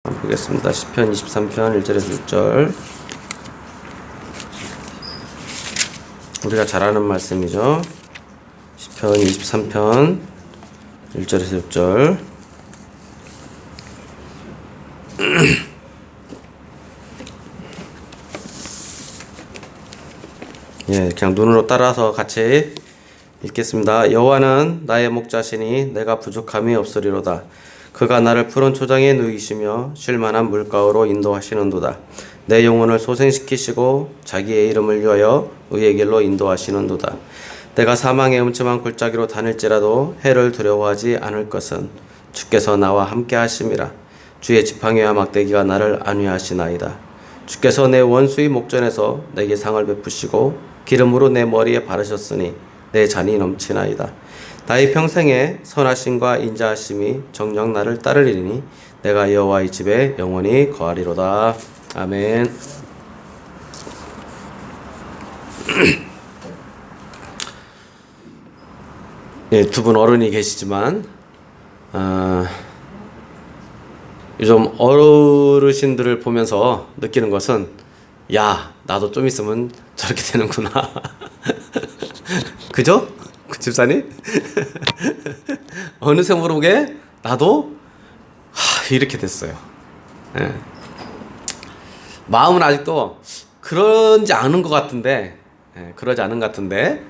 보겠습니다. 시편 23편 1절에서 6절. 우리가 잘 아는 말씀이죠. 시편 23편 1절에서 6절. 예, 그냥 눈으로 따라서 같이 읽겠습니다. 여호와는 나의 목자시니 내가 부족함이 없으리로다. 그가 나를 푸른 초장에 누이시며 쉴만한 물가로 인도하시는도다. 내 영혼을 소생시키시고 자기의 이름을 위하여 의의 길로 인도하시는도다. 내가 사망의 음침한 골짜기로 다닐지라도 해를 두려워하지 않을 것은 주께서 나와 함께 하심이라. 주의 지팡이와 막대기가 나를 안위하시나이다. 주께서 내 원수의 목전에서 내게 상을 베푸시고 기름으로 내 머리에 바르셨으니 내 잔이 넘치나이다. 나의 평생에 선하심과 인자하심이 정녕 나를 따르리니 내가 여호와의 집에 영원히 거하리로다. 아멘. 예, 두 분 어른이 계시지만 요즘 어르신들을 보면서 느끼는 것은, 야, 나도 좀 있으면 저렇게 되는구나. 그죠? 그 집사님? 어느새 모르게 나도 이렇게 됐어요. 예. 마음은 아직도 그러지 않은 것 같은데, 그러지 않은 것 같은데,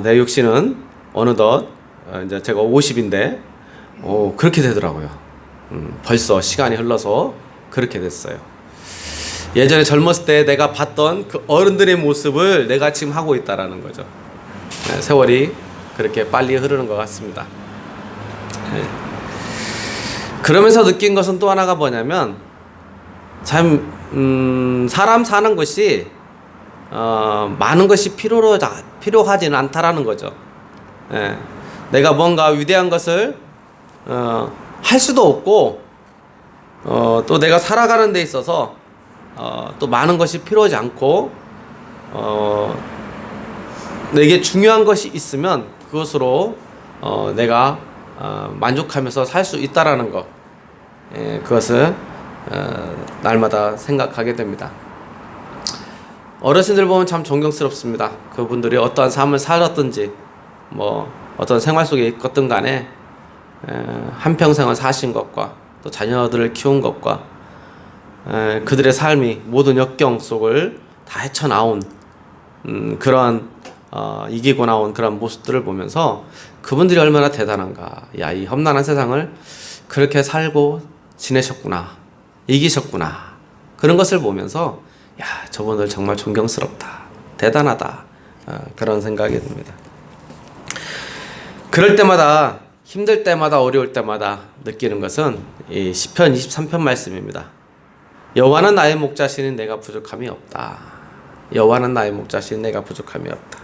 내 육신은 어느덧 이제 제가 50인데 그렇게 되더라고요. 벌써 시간이 흘러서 그렇게 됐어요. 예전에 젊었을 때 내가 봤던 그 어른들의 모습을 내가 지금 하고 있다라는 거죠. 세월이 그렇게 빨리 흐르는 것 같습니다. 그러면서 느낀 것은 또 하나가 뭐냐면, 참 사람 사는 것이 많은 것이 필요하지는 않다라는 거죠. 내가 뭔가 위대한 것을 할 수도 없고, 또 내가 살아가는 데 있어서 또 많은 것이 필요하지 않고, 내게 중요한 것이 있으면 그것으로 내가 만족하면서 살 수 있다라는 것, 그것을 날마다 생각하게 됩니다. 어르신들 보면 참 존경스럽습니다. 그분들이 어떠한 삶을 살았든지 어떤 생활 속에 있었든 간에 한평생을 사신 것과 또 자녀들을 키운 것과 그들의 삶이 모든 역경 속을 다 헤쳐나온 그러한 이기고 나온 그런 모습들을 보면서 그분들이 얼마나 대단한가. 야, 이 험난한 세상을 그렇게 살고 지내셨구나, 이기셨구나, 그런 것을 보면서, 야, 저분들 정말 존경스럽다, 대단하다, 그런 생각이 듭니다. 그럴 때마다, 힘들 때마다, 어려울 때마다 느끼는 것은 이 시편 23편 말씀입니다. 여호와는 나의 목자시니 내가 부족함이 없다. 여호와는 나의 목자시니 내가 부족함이 없다.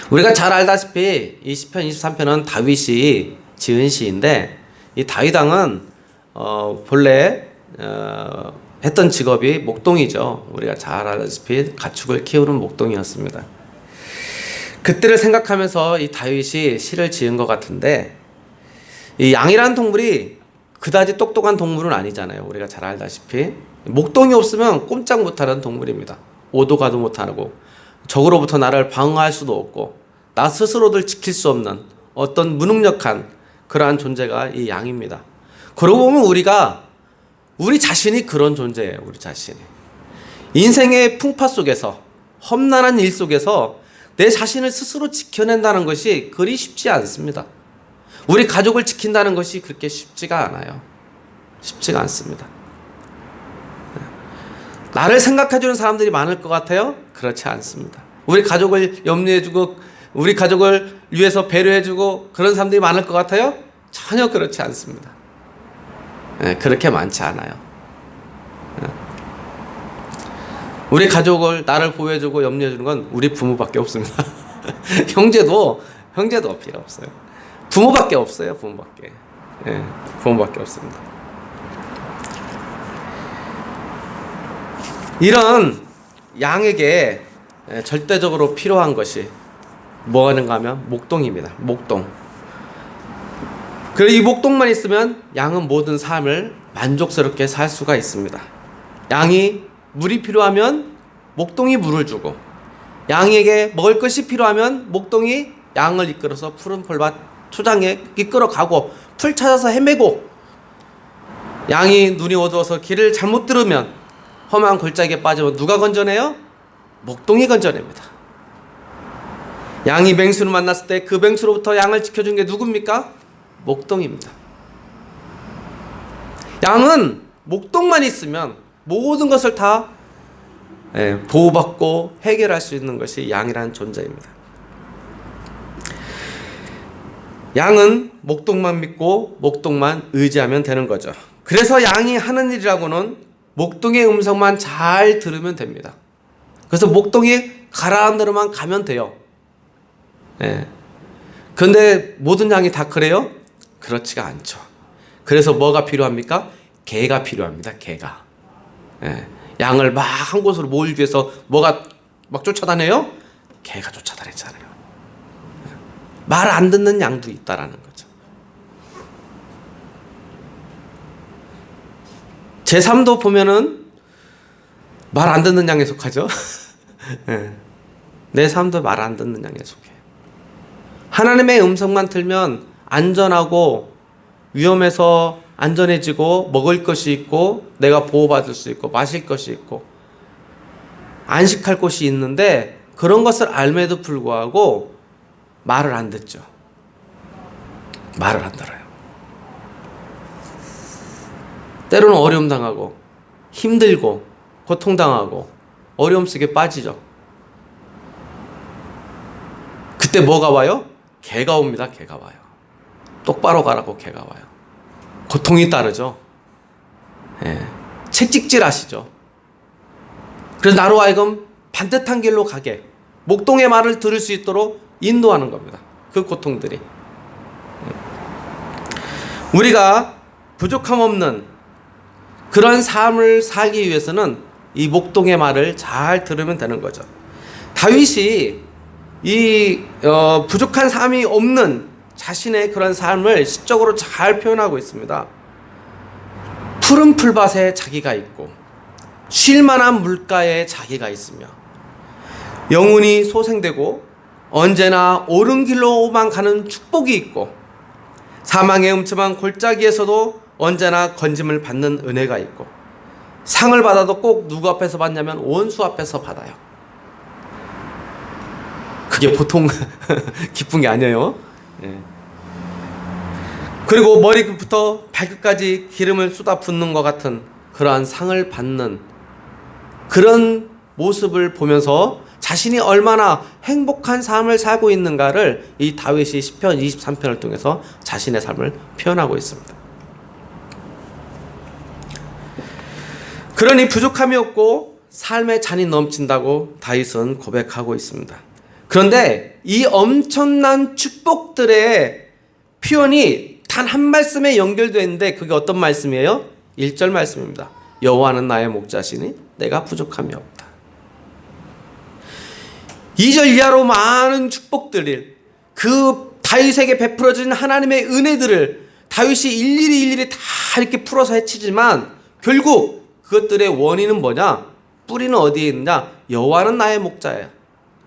우리가 잘 알다시피 이 시편 23편은 다윗이 지은 시인데, 이 다윗 왕은 본래 했던 직업이 목동이죠. 우리가 잘 알다시피 가축을 키우는 목동이었습니다. 그때를 생각하면서 이 다윗이 시를 지은 것 같은데, 이 양이라는 동물이 그다지 똑똑한 동물은 아니잖아요. 우리가 잘 알다시피 목동이 없으면 꼼짝 못하는 동물입니다. 오도 가도 못하고, 적으로부터 나를 방어할 수도 없고, 나 스스로를 지킬 수 없는 어떤 무능력한 그러한 존재가 이 양입니다. 그러고 보면 우리 자신이 그런 존재예요. 우리 자신이 인생의 풍파 속에서, 험난한 일 속에서 내 자신을 스스로 지켜낸다는 것이 그리 쉽지 않습니다. 우리 가족을 지킨다는 것이 그렇게 쉽지가 않아요. 쉽지가 않습니다. 나를 생각해주는 사람들이 많을 것 같아요? 그렇지 않습니다. 우리 가족을 염려해주고, 우리 가족을 위해서 배려해주고 그런 사람들이 많을 것 같아요? 전혀 그렇지 않습니다. 그렇게 많지 않아요. 우리 가족을, 나를 보호해주고 염려해주는 건 우리 부모밖에 없습니다. 형제도 필요 없어요. 부모밖에 없어요. 부모밖에 없습니다. 이런 양에게 절대적으로 필요한 것이 뭐 하는가 하면 목동입니다. 목동. 그리고 이 목동만 있으면 양은 모든 삶을 만족스럽게 살 수가 있습니다. 양이 물이 필요하면 목동이 물을 주고, 양에게 먹을 것이 필요하면 목동이 양을 이끌어서 푸른 풀밭 초장에 이끌어가고, 풀 찾아서 헤매고, 양이 눈이 어두워서 길을 잘못 들으면 험한 골짜기에 빠지면 누가 건져내요? 목동이 건져냅니다. 양이 맹수를 만났을 때 그 맹수로부터 양을 지켜준 게 누굽니까? 목동입니다. 양은 목동만 있으면 모든 것을 다 보호받고 해결할 수 있는 것이 양이라는 존재입니다. 양은 목동만 믿고 목동만 의지하면 되는 거죠. 그래서 양이 하는 일이라고는 목동의 음성만 잘 들으면 됩니다. 그래서 목동이 가라는 대로만 가면 돼요. 그런데 모든 양이 다 그래요? 그렇지가 않죠. 그래서 뭐가 필요합니까? 개가 필요합니다. 개가. 양을 막 한 곳으로 모으기 위해서 뭐가 막 쫓아다녀요? 개가 쫓아다니잖아요. 말 안 듣는 양도 있다라는 거죠. 제 삶도 보면은 말 안 듣는 양에 속하죠. 내 삶도 말 안 듣는 양에 속해요. 하나님의 음성만 들면 안전하고, 위험해서 안전해지고, 먹을 것이 있고, 내가 보호받을 수 있고, 마실 것이 있고, 안식할 곳이 있는데, 그런 것을 알매도 불구하고 말을 안 듣죠. 말을 안 들어요. 때로는 어려움 당하고, 힘들고, 고통당하고, 어려움 속에 빠지죠. 그때 뭐가 와요? 개가 옵니다. 개가 와요. 똑바로 가라고 개가 와요. 고통이 따르죠. 채찍질 하시죠. 그래서 나로 하여금 반듯한 길로 가게, 목동의 말을 들을 수 있도록 인도하는 겁니다. 그 고통들이. 우리가 부족함 없는 그런 삶을 살기 위해서는 이 목동의 말을 잘 들으면 되는 거죠. 다윗이 이 부족한 삶이 없는 자신의 그런 삶을 시적으로 잘 표현하고 있습니다. 푸른 풀밭에 자기가 있고, 쉴 만한 물가에 자기가 있으며, 영혼이 소생되고 언제나 옳은 길로만 가는 축복이 있고, 사망의 음침한 골짜기에서도 언제나 건짐을 받는 은혜가 있고, 상을 받아도 꼭 누구 앞에서 받냐면 원수 앞에서 받아요. 그게 보통 기쁜 게 아니에요. 그리고 머리부터 발끝까지 기름을 쏟아 붓는 것 같은 그러한 상을 받는 그런 모습을 보면서 자신이 얼마나 행복한 삶을 살고 있는가를 이 다윗이 시편 23편을 통해서 자신의 삶을 표현하고 있습니다. 그러니 부족함이 없고 삶의 잔이 넘친다고 다윗은 고백하고 있습니다. 그런데 이 엄청난 축복들의 표현이 단 한 말씀에 연결되어 있는데, 그게 어떤 말씀이에요? 1절 말씀입니다. 여호와는 나의 목자시니 내가 부족함이 없다. 2절 이하로 많은 축복들을, 그 다윗에게 베풀어진 하나님의 은혜들을 다윗이 일일이 다 이렇게 풀어서 해치지만, 결국 그것들의 원인은 뭐냐? 뿌리는 어디에 있느냐? 여호와는 나의 목자야.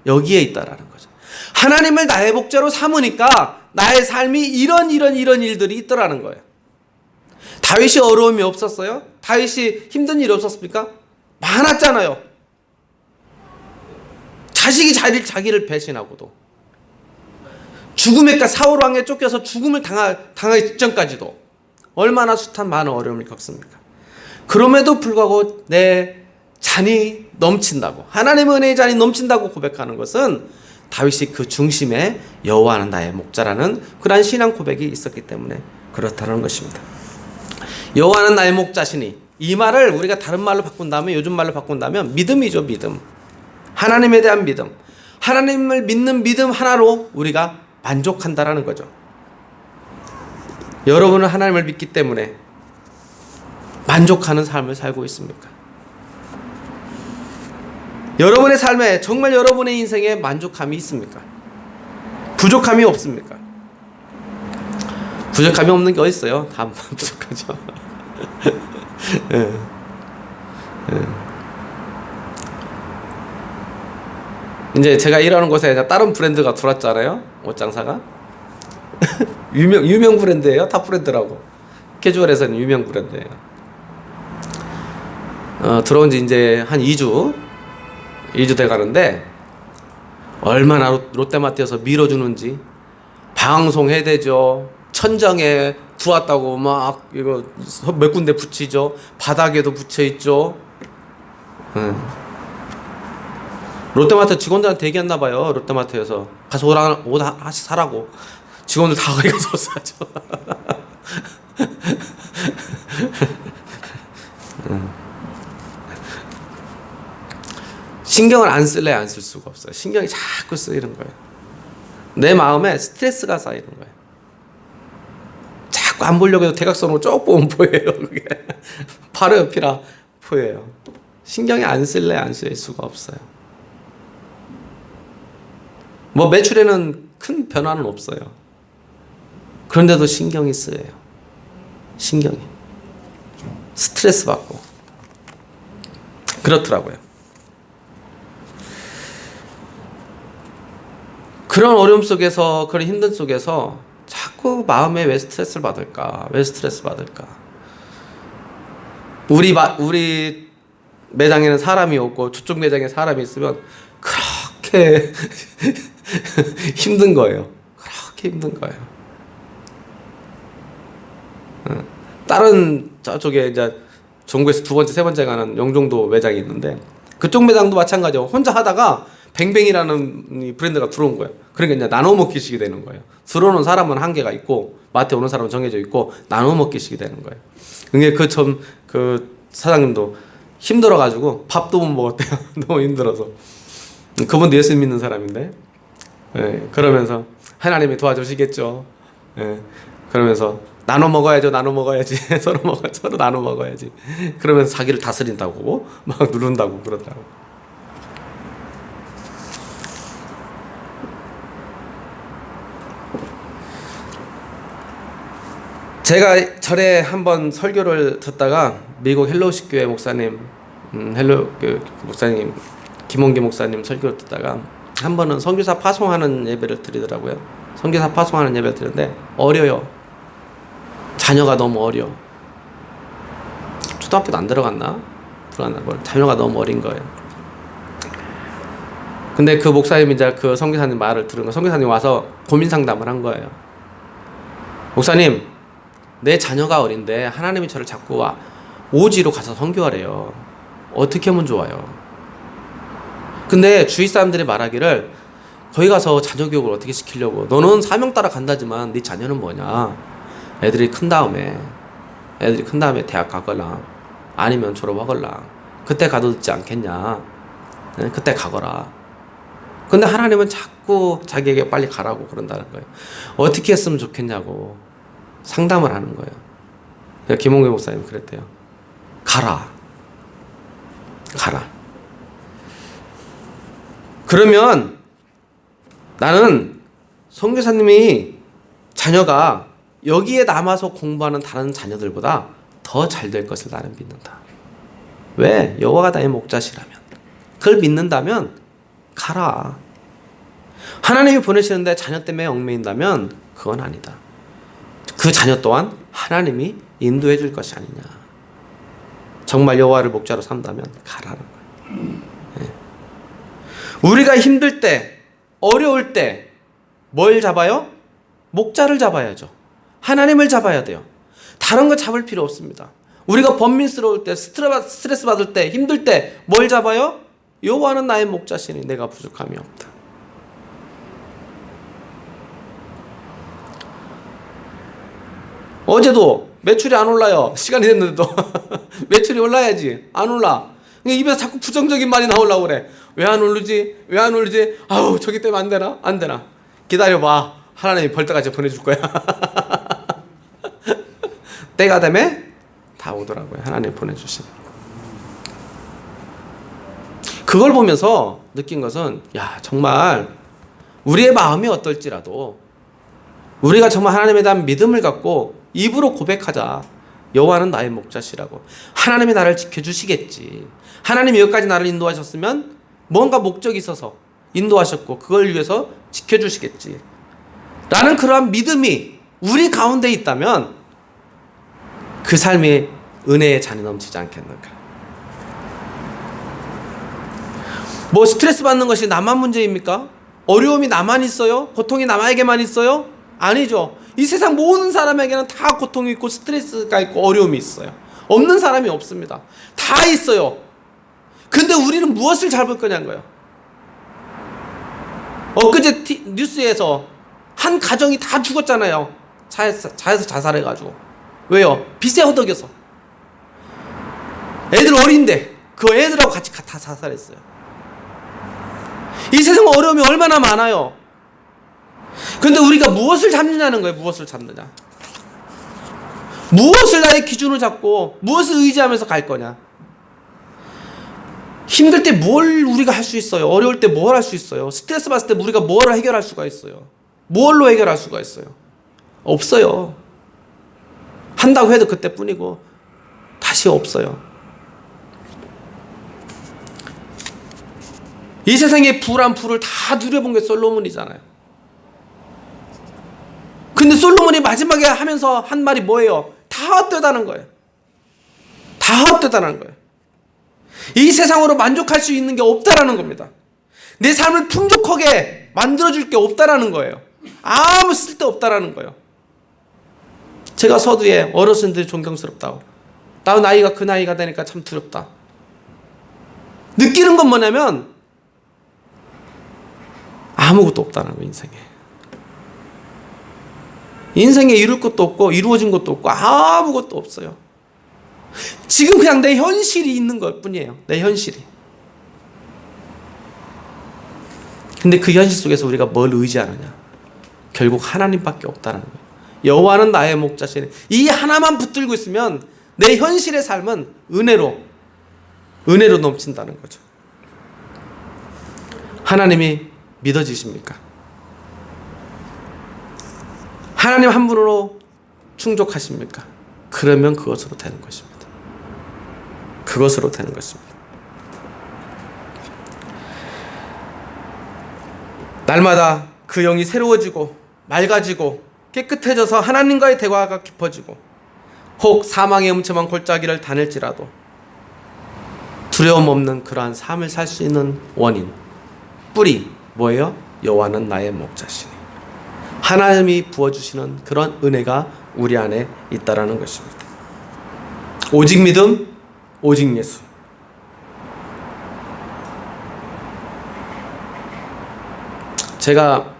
여기에 있다라는 거죠. 하나님을 나의 목자로 삼으니까 나의 삶이 이런 일들이 있더라는 거예요. 다윗이 어려움이 없었어요? 다윗이 힘든 일이 없었습니까? 많았잖아요. 자식이 자기를 배신하고도, 죽음의 사울 왕에 쫓겨서 죽음을 당하기 직전까지도 얼마나 숱한 많은 어려움을 겪습니까? 그럼에도 불구하고 내 잔이 넘친다고, 하나님의 은혜의 잔이 넘친다고 고백하는 것은 다윗이 그 중심에 여호와는 나의 목자라는 그러한 신앙 고백이 있었기 때문에 그렇다는 것입니다. 여호와는 나의 목자시니, 이 말을 우리가 다른 말로 바꾼다면, 요즘 말로 바꾼다면 믿음이죠. 믿음. 하나님에 대한 믿음, 하나님을 믿는 믿음 하나로 우리가 만족한다라는 거죠. 여러분은 하나님을 믿기 때문에 만족하는 삶을 살고 있습니까? 여러분의 삶에, 정말 여러분의 인생에 만족함이 있습니까? 부족함이 없습니까? 부족함이 없는 게 어디 있어요? 다 부족하죠. 예. 예. 이제 제가 일하는 곳에 다른 브랜드가 들어왔잖아요. 옷 장사가. 유명 브랜드예요. 탑 브랜드라고. 캐주얼에서는 유명 브랜드예요. 들어온 지 이제 한 2주 돼 가는데 얼마나 롯데마트에서 밀어주는지 방송해야 되죠. 천장에 들어왔다고 막 이거 몇 군데 붙이죠. 바닥에도 붙여 있죠. 롯데마트 직원들한테 얘기했나 봐요. 롯데마트에서 가서 옷 하나씩 사라고. 직원들 다 거기 가서 사죠. 신경을 안 쓸래 안 쓸 수가 없어요. 신경이 자꾸 쓰이는 거예요. 내 마음에 스트레스가 쌓이는 거예요. 자꾸 안 보려고 해도 대각선으로 쭉 보면 보여요. 그게 바로 옆이라 보여요. 신경이 안 쓸래 안 쓸 수가 없어요. 뭐 매출에는 큰 변화는 없어요. 그런데도 신경이 쓰여요. 신경이 스트레스 받고 그렇더라고요. 그런 어려움 속에서, 그런 힘든 속에서 자꾸 마음에 왜 스트레스를 받을까? 왜 스트레스 받을까? 우리 매장에는 사람이 없고 저쪽 매장에 사람이 있으면 그렇게 힘든 거예요. 그렇게 힘든 거예요. 다른 저쪽에 이제 전국에서 두 번째, 세 번째 가는 영종도 매장이 있는데 그쪽 매장도 마찬가지예요. 혼자 하다가 뱅뱅이라는 이 브랜드가 들어온 거예요. 그러니까 이제 나눠 먹기식이 되는 거예요. 들어오는 사람은 한계가 있고 마트에 오는 사람은 정해져 있고 나눠 먹기식이 되는 거예요. 그게 그 사장님도 힘들어가지고 밥도 못 먹었대요. 너무 힘들어서. 그분도 예수 믿는 사람인데, 예, 그러면서 하나님이 도와주시겠죠. 예, 그러면서 나눠 먹어야죠, 나눠 먹어야지. 서로 나눠 먹어야지. 그러면서 자기를 다스린다고 막 누른다고 그러더라고. 제가 절에 한번 설교를 듣다가 미국 헬로우십 교회 목사님, 목사님 김홍기 목사님 설교를 듣다가 한 번은 선교사 파송하는 예배를 드리더라고요. 선교사 파송하는 예배를 드리는데 어려요. 자녀가 너무 어려. 초등학교도 안 들어갔나? 자녀가 너무 어린 거예요. 근데 그 목사님이 이제 그 선교사님 말을 들은 거, 선교사님 와서 고민 상담을 한 거예요. 목사님, 내 자녀가 어린데 하나님이 저를 자꾸 오지로 가서 선교하래요. 어떻게 하면 좋아요? 근데 주위 사람들이 말하기를 거기 가서 자녀 교육을 어떻게 시키려고, 너는 사명 따라 간다지만 네 자녀는 뭐냐, 애들이 큰 다음에 대학 가거나 아니면 졸업하거나 그때 가도 듣지 않겠냐, 그때 가거라. 근데 하나님은 자꾸 자기에게 빨리 가라고 그런다는 거예요. 어떻게 했으면 좋겠냐고 상담을 하는 거예요. 김홍규 목사님 그랬대요. 가라. 그러면 나는 선교사님이 자녀가 여기에 남아서 공부하는 다른 자녀들보다 더 잘 될 것을 나는 믿는다. 왜? 여호와가 나의 목자시라면, 그걸 믿는다면 가라. 하나님이 보내시는데 자녀 때문에 얽매인다면 그건 아니다. 그 자녀 또한 하나님이 인도해 줄 것이 아니냐. 정말 여호와를 목자로 삼다면 가라는 거예요. 네. 우리가 힘들 때, 어려울 때 뭘 잡아요? 목자를 잡아야죠. 하나님을 잡아야 돼요. 다른 거 잡을 필요 없습니다. 우리가 번민스러울 때, 스트레스 받을 때, 힘들 때 뭘 잡아요? 여호와는 나의 목자시니 내가 부족함이 없다. 어제도 매출이 안 올라요. 시간이 됐는데도 매출이 올라야지. 안 올라. 입에서 자꾸 부정적인 말이 나오려고 그래. 왜 안 오르지? 왜 안 오르지? 아우, 저기 때문에 안 되나? 안 되나? 기다려봐. 하나님이 벌떡같이 보내줄 거야. 때가 되면 다 오더라고요. 하나님이 보내주신. 그걸 보면서 느낀 것은, 야, 정말 우리의 마음이 어떨지라도 우리가 정말 하나님에 대한 믿음을 갖고 입으로 고백하자. 여호와는 나의 목자시라고. 하나님이 나를 지켜주시겠지. 하나님이 여기까지 나를 인도하셨으면 뭔가 목적이 있어서 인도하셨고 그걸 위해서 지켜주시겠지 라는 그러한 믿음이 우리 가운데 있다면 그 삶이 은혜의 잔이 넘치지 않겠는가. 뭐 스트레스 받는 것이 나만 문제입니까? 어려움이 나만 있어요? 고통이 나에게만 있어요? 아니죠. 이 세상 모든 사람에게는 다 고통이 있고 스트레스가 있고 어려움이 있어요. 없는 사람이 없습니다. 다 있어요. 근데 우리는 무엇을 잡을 거냐는 거예요. 엊그제 뉴스에서 한 가정이 다 죽었잖아요. 차에서 자살해가지고. 왜요? 빚에 허덕여서. 애들 어린데 그 애들하고 같이 다 자살했어요. 이 세상 어려움이 얼마나 많아요. 근데 우리가 무엇을 잡느냐는 거예요. 무엇을 잡느냐. 무엇을 나의 기준으로 잡고 무엇을 의지하면서 갈 거냐. 힘들 때 뭘 우리가 할 수 있어요? 어려울 때 뭘 할 수 있어요? 스트레스 받을 때 우리가 뭘 해결할 수가 있어요? 뭘로 해결할 수가 있어요? 없어요. 한다고 해도 그때뿐이고 다시 없어요. 이 세상의 불안 풀을 다 누려본 게 솔로몬이잖아요. 근데 솔로몬이 마지막에 하면서 한 말이 뭐예요? 다 헛되다는 거예요. 다 헛되다는 거예요. 이 세상으로 만족할 수 있는 게 없다라는 겁니다. 내 삶을 풍족하게 만들어줄 게 없다라는 거예요. 아무 쓸데없다라는 거예요. 제가 서두에 어르신들이 존경스럽다고. 나 나이가 그 나이가 되니까 참 두렵다. 느끼는 건 뭐냐면 아무것도 없다는 거예요. 인생에 이룰 것도 없고 이루어진 것도 없고 아무것도 없어요. 지금 그냥 내 현실이 있는 것 뿐이에요. 내 현실이. 근데 그 현실 속에서 우리가 뭘 의지하느냐? 결국 하나님밖에 없다는 거예요. 여호와는 나의 목자시니. 이 하나만 붙들고 있으면 내 현실의 삶은 은혜로 넘친다는 거죠. 하나님이 믿어지십니까? 하나님 한 분으로 충족하십니까? 그러면 그것으로 되는 것입니다. 그것으로 되는 것입니다. 날마다 그 영이 새로워지고 맑아지고 깨끗해져서 하나님과의 대화가 깊어지고 혹 사망의 음침한 골짜기를 다닐지라도 두려움 없는 그러한 삶을 살 수 있는 원인, 뿌리 뭐예요? 여호와는 나의 목자시니. 하나님이 부어주시는 그런 은혜가 우리 안에 있다라는 것입니다. 오직 믿음, 오직 예수. 제가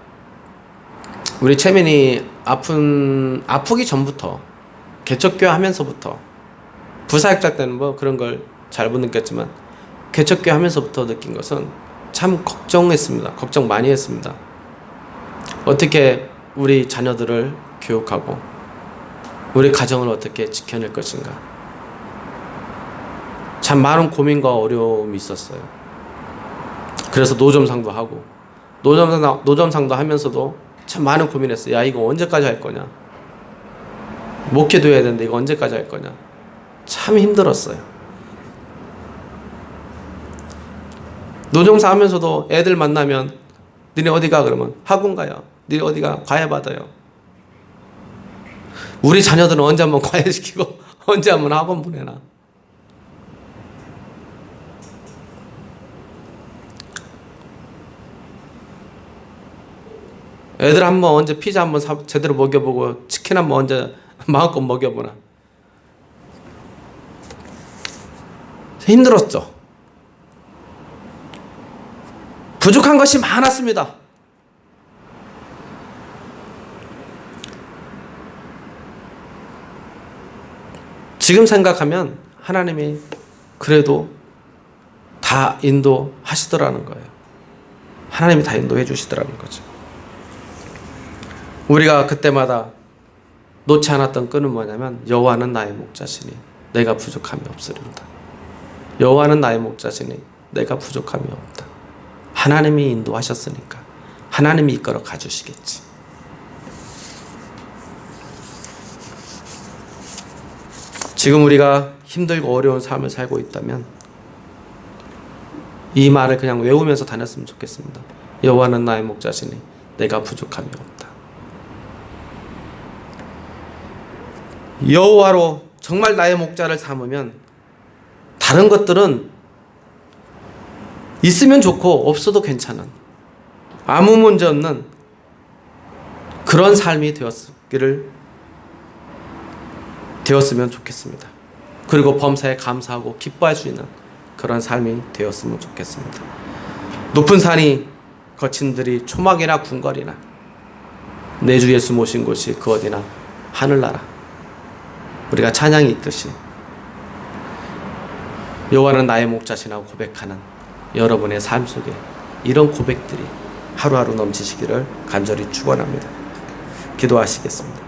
우리 채민이 아프기 전부터 개척교회 하면서부터 부사역자 때는 뭐 그런 걸 잘 못 느꼈지만 개척교회 하면서부터 느낀 것은 참 걱정했습니다. 걱정 많이 했습니다. 어떻게 우리 자녀들을 교육하고 우리 가정을 어떻게 지켜낼 것인가. 참 많은 고민과 어려움이 있었어요. 그래서 노점상도 하고 노점상도 하면서도 참 많은 고민했어요. 야, 이거 언제까지 할 거냐. 목회도 해야 되는데 이거 언제까지 할 거냐. 참 힘들었어요. 노점상 하면서도 애들 만나면 니네 어디 가? 그러면 학원 가요. 니네 어디 가? 과외 받아요. 우리 자녀들은 언제 한번 과외시키고 언제 한번 학원 보내나. 애들 한번 언제 피자 한번 제대로 먹여보고 치킨 한번 언제 마음껏 먹여보나. 힘들었죠. 부족한 것이 많았습니다. 지금 생각하면 하나님이 그래도 다 인도하시더라는 거예요. 하나님이 다 인도해 주시더라는 거죠. 우리가 그때마다 놓지 않았던 끈은 뭐냐면 여호와는 나의 목자시니 내가 부족함이 없으리로다. 여호와는 나의 목자시니 내가 부족함이 없다. 하나님이 인도하셨으니까 하나님이 이끌어 가주시겠지. 지금 우리가 힘들고 어려운 삶을 살고 있다면 이 말을 그냥 외우면서 다녔으면 좋겠습니다. 여호와는 나의 목자시니 내가 부족함이 없다. 여호와로 정말 나의 목자를 삼으면 다른 것들은 있으면 좋고 없어도 괜찮은, 아무 문제 없는 그런 삶이 되었으면 좋겠습니다. 그리고 범사에 감사하고 기뻐할 수 있는 그런 삶이 되었으면 좋겠습니다. 높은 산이 거친 들이 초막이나 궁궐이나 내 주 예수 모신 곳이 그 어디나 하늘나라, 우리가 찬양이 있듯이 여호와는 나의 목자시라고 고백하는 여러분의 삶 속에 이런 고백들이 하루하루 넘치시기를 간절히 축원합니다. 기도하시겠습니다.